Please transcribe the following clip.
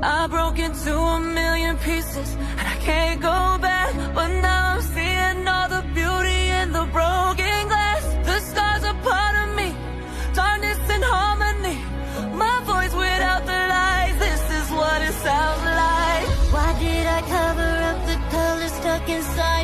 I broke into a million pieces and I can't go back, but now I'm seeing all the beauty in the broken glass. The stars are part of me, darkness and harmony. My voice without the lies, this is what it sounds like. Why did I cover up the color stuck inside?